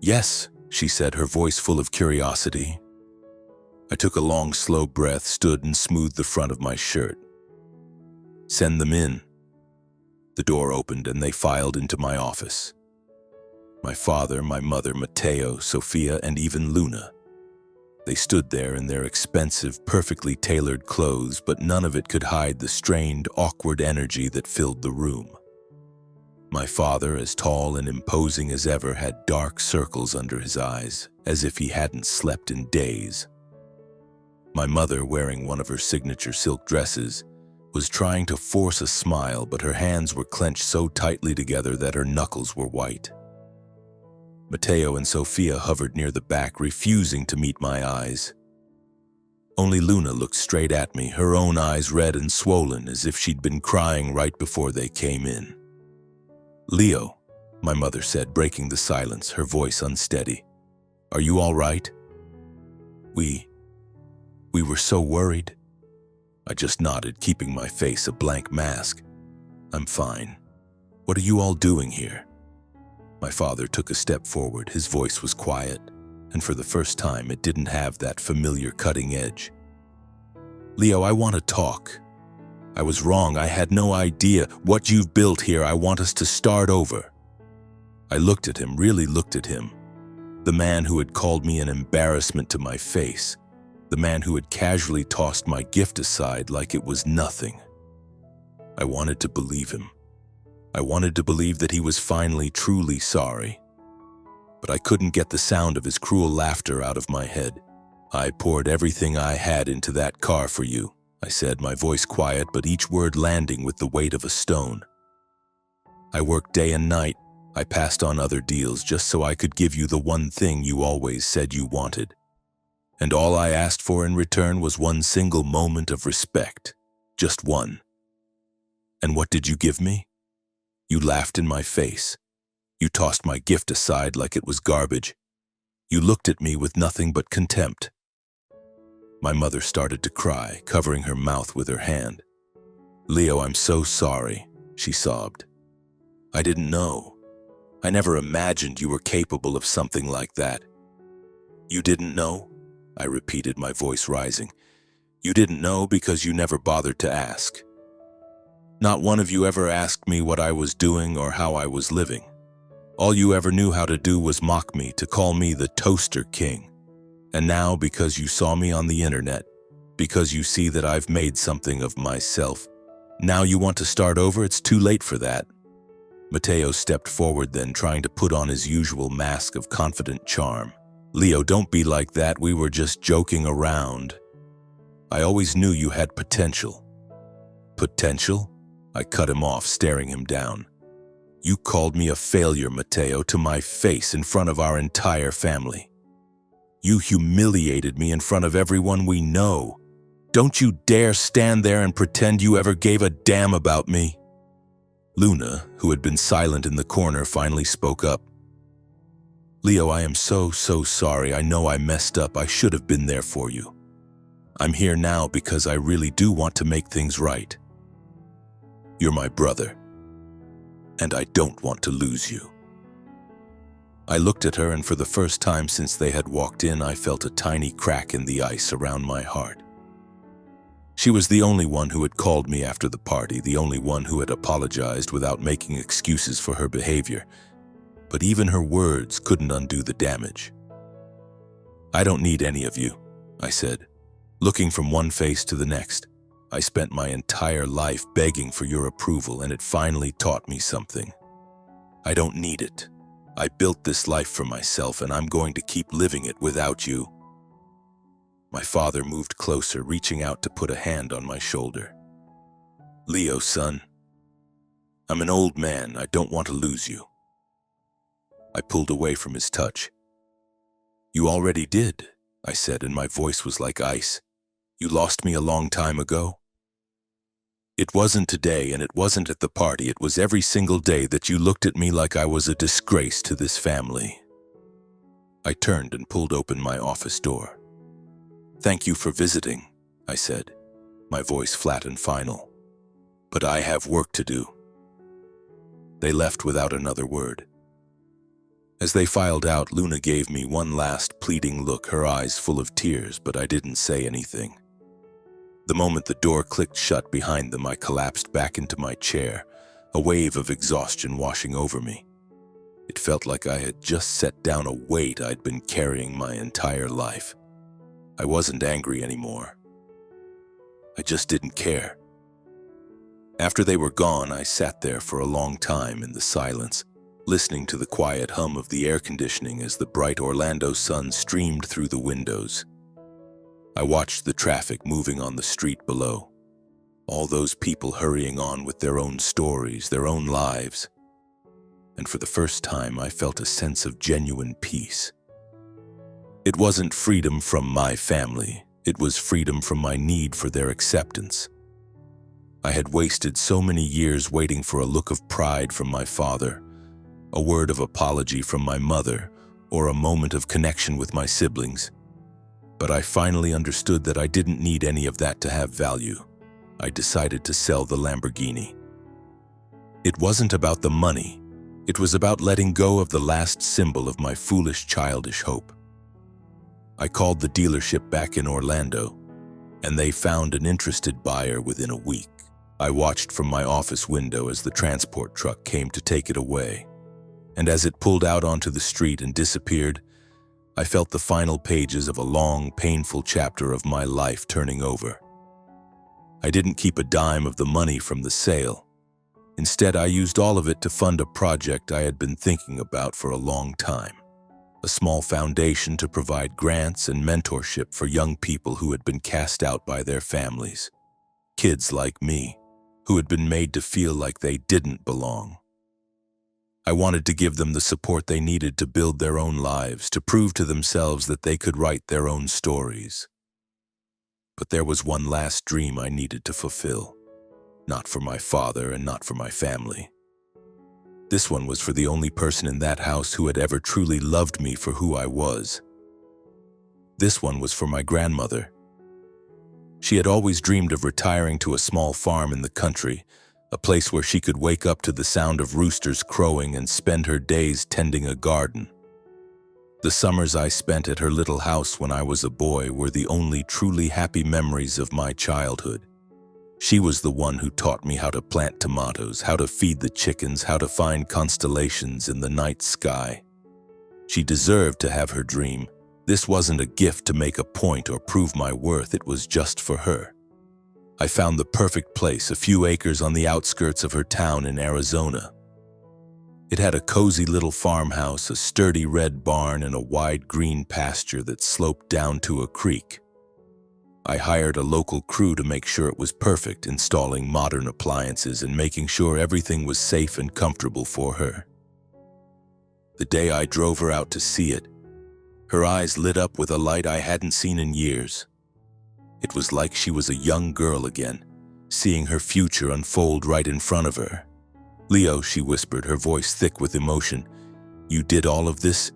Yes, she said, her voice full of curiosity. I took a long, slow breath, stood and smoothed the front of my shirt. Send them in. The door opened and they filed into my office. My father, my mother, Mateo, Sophia, and even Luna. They stood there in their expensive, perfectly tailored clothes, but none of it could hide the strained, awkward energy that filled the room. My father, as tall and imposing as ever, had dark circles under his eyes, as if he hadn't slept in days. My mother, wearing one of her signature silk dresses, was trying to force a smile, but her hands were clenched so tightly together that her knuckles were white. Mateo and Sophia hovered near the back, refusing to meet my eyes. Only Luna looked straight at me, her own eyes red and swollen, as if she'd been crying right before they came in. Leo, my mother said, breaking the silence, her voice unsteady. Are you all right? We were so worried. I just nodded, keeping my face a blank mask. I'm fine. What are you all doing here? My father took a step forward. His voice was quiet, and for the first time it didn't have that familiar cutting edge. Leo, I want to talk. I was wrong. I had no idea what you've built here. I want us to start over. I looked at him, really looked at him. The man who had called me an embarrassment to my face. The man who had casually tossed my gift aside like it was nothing. I wanted to believe him. I wanted to believe that he was finally truly sorry. but I couldn't get the sound of his cruel laughter out of my head. "I poured everything I had into that car for you," I said, my voice quiet, but each word landing with the weight of a stone. "I worked day and night. I passed on other deals just so I could give you the one thing you always said you wanted. And all I asked for in return was one single moment of respect. Just one. And what did you give me? You laughed in my face. You tossed my gift aside like it was garbage. You looked at me with nothing but contempt." My mother started to cry, covering her mouth with her hand. "Leo, I'm so sorry," she sobbed. "I didn't know. I never imagined you were capable of something like that." "You didn't know?" I repeated, my voice rising. "You didn't know because you never bothered to ask. Not one of you ever asked me what I was doing or how I was living. All you ever knew how to do was mock me, to call me the Toaster King. And now, because you saw me on the internet, because you see that I've made something of myself, now you want to start over? It's too late for that." Matteo stepped forward then, trying to put on his usual mask of confident charm. "Leo, don't be like that. We were just joking around. I always knew you had potential." "Potential?" I cut him off, staring him down. "You called me a failure, Matteo, to my face in front of our entire family. You humiliated me in front of everyone we know. Don't you dare stand there and pretend you ever gave a damn about me." Luna, who had been silent in the corner, finally spoke up. "Leo, I am so sorry. I know I messed up. I should have been there for you. I'm here now because I really do want to make things right. You're my brother, and I don't want to lose you." I looked at her, and for the first time since they had walked in, I felt a tiny crack in the ice around my heart. She was the only one who had called me after the party, the only one who had apologized without making excuses for her behavior. But even her words couldn't undo the damage. "I don't need any of you," I said, looking from one face to the next. "I spent my entire life begging for your approval, and it finally taught me something. I don't need it. I built this life for myself, and I'm going to keep living it without you." My father moved closer, reaching out to put a hand on my shoulder. "Leo, son, I'm an old man. I don't want to lose you." I pulled away from his touch. "You already did," I said, and my voice was like ice. "You lost me a long time ago. It wasn't today, and it wasn't at the party. It was every single day that you looked at me like I was a disgrace to this family." I turned and pulled open my office door. "Thank you for visiting," I said, my voice flat and final. "But I have work to do." They left without another word. As they filed out, Luna gave me one last pleading look, her eyes full of tears, but I didn't say anything. The moment the door clicked shut behind them, I collapsed back into my chair, a wave of exhaustion washing over me. It felt like I had just set down a weight I'd been carrying my entire life. I wasn't angry anymore. I just didn't care. After they were gone, I sat there for a long time in the silence, listening to the quiet hum of the air conditioning as the bright Orlando sun streamed through the windows. I watched the traffic moving on the street below, all those people hurrying on with their own stories, their own lives. And for the first time, I felt a sense of genuine peace. It wasn't freedom from my family. It was freedom from my need for their acceptance. I had wasted so many years waiting for a look of pride from my father, a word of apology from my mother, or a moment of connection with my siblings. But I finally understood that I didn't need any of that to have value. I decided to sell the Lamborghini. It wasn't about the money. It was about letting go of the last symbol of my foolish, childish hope. I called the dealership back in Orlando, and they found an interested buyer within a week. I watched from my office window as the transport truck came to take it away. And as it pulled out onto the street and disappeared, I felt the final pages of a long, painful chapter of my life turning over. I didn't keep a dime of the money from the sale. Instead, I used all of it to fund a project I had been thinking about for a long time. a small foundation to provide grants and mentorship for young people who had been cast out by their families. Kids like me, who had been made to feel like they didn't belong. I wanted to give them the support they needed to build their own lives, to prove to themselves that they could write their own stories. But there was one last dream I needed to fulfill. Not for my father and not for my family. This one was for the only person in that house who had ever truly loved me for who I was. This one was for my grandmother. She had always dreamed of retiring to a small farm in the country, a place where she could wake up to the sound of roosters crowing and spend her days tending a garden. The summers I spent at her little house when I was a boy were the only truly happy memories of my childhood. She was the one who taught me how to plant tomatoes, how to feed the chickens, how to find constellations in the night sky. She deserved to have her dream. This wasn't a gift to make a point or prove my worth, it was just for her. I found the perfect place, a few acres on the outskirts of her town in Arizona. It had a cozy little farmhouse, a sturdy red barn, and a wide green pasture that sloped down to a creek. I hired a local crew to make sure it was perfect, installing modern appliances and making sure everything was safe and comfortable for her. The day I drove her out to see it, her eyes lit up with a light I hadn't seen in years. It was like she was a young girl again, seeing her future unfold right in front of her. "Leo," she whispered, her voice thick with emotion, "you did all of this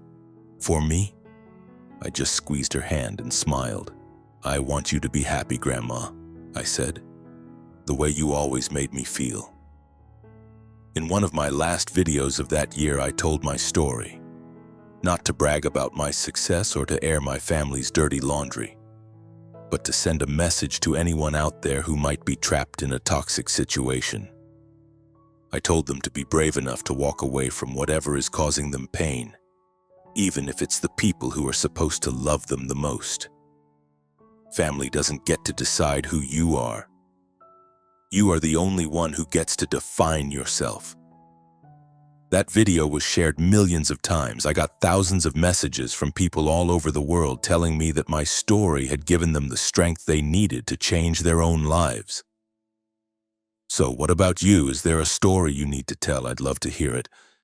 for me?" I just squeezed her hand and smiled. "I want you to be happy, Grandma," I said, "the way you always made me feel." In one of my last videos of that year, I told my story. Not to brag about my success or to air my family's dirty laundry, but to send a message to anyone out there who might be trapped in a toxic situation. I told them to be brave enough to walk away from whatever is causing them pain, even if it's the people who are supposed to love them the most. Family doesn't get to decide who you are. You are the only one who gets to define yourself. That video was shared millions of times. I got thousands of messages from people all over the world telling me that my story had given them the strength they needed to change their own lives. So what about you? Is there a story you need to tell? I'd love to hear it.